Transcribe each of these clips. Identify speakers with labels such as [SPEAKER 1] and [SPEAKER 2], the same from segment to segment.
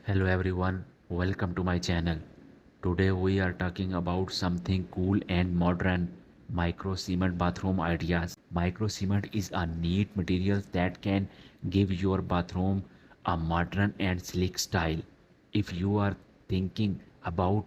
[SPEAKER 1] Hello everyone, welcome to my channel. Today we are talking about something cool and modern, micro cement bathroom ideas. Micro cement is a neat material that can give your bathroom a modern and sleek style. If you are thinking about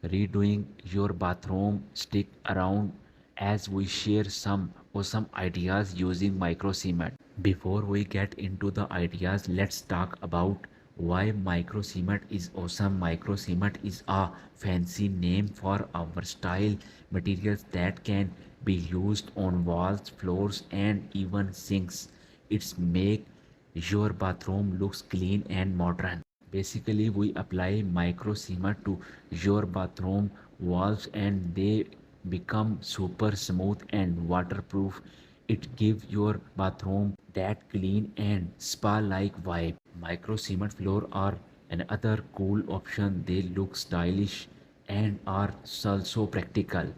[SPEAKER 1] redoing your bathroom, stick around as we share some awesome ideas using micro cement. Before we get into the ideas, let's talk about why micro cement is awesome. Micro cement is a fancy name for a versatile materials that can be used on walls, floors, and even sinks. It's make your bathroom looks clean and modern. Basically, we apply micro cement to your bathroom walls and they become super smooth and waterproof. It gives your bathroom that clean and spa-like vibe. Micro cement floor are another cool option. They look stylish and are also practical.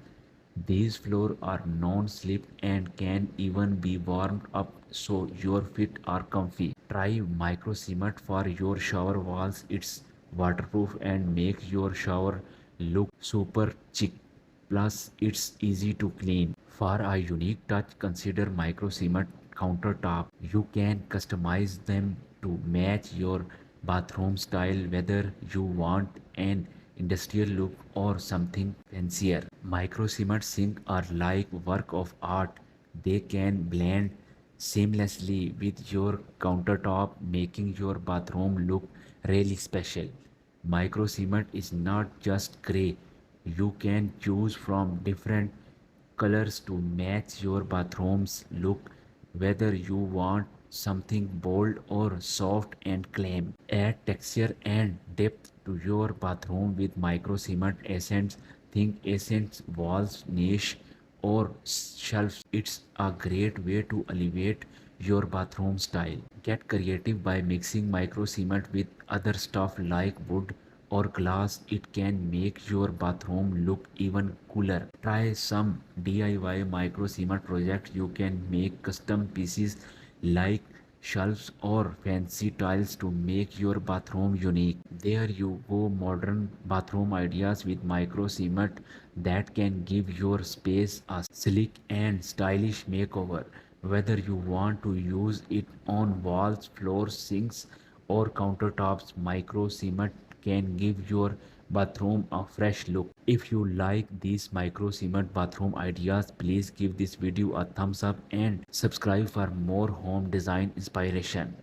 [SPEAKER 1] These floors are non-slip and can even be warmed up so your feet are comfy. Try micro cement for your shower walls. It's waterproof and makes your shower look super chic. Plus, it's easy to clean. For a unique touch, consider micro cement countertop. You can customize them to match your bathroom style, whether you want an industrial look or something fancier. Micro cement sink are like work of art. They can blend seamlessly with your countertop, making your bathroom look really special. Micro cement is not just gray. You can choose from different colors to match your bathroom's look, whether you want something bold or soft and clean. Add texture and depth to your bathroom with micro cement essence. Think essence walls, niche, or shelves. It's a great way to elevate your bathroom style. Get creative by mixing micro cement with other stuff like wood or glass. It can make your bathroom look even cooler. Try some DIY micro cement projects. You can make custom pieces like shelves or fancy tiles to make your bathroom unique. There you go, modern bathroom ideas with micro cement that can give your space a sleek and stylish makeover. Whether you want to use it on walls, floors, sinks, or countertops, micro cement can give your bathroom a fresh look. If you like these micro cement bathroom ideas, please give this video a thumbs up and subscribe for more home design inspiration.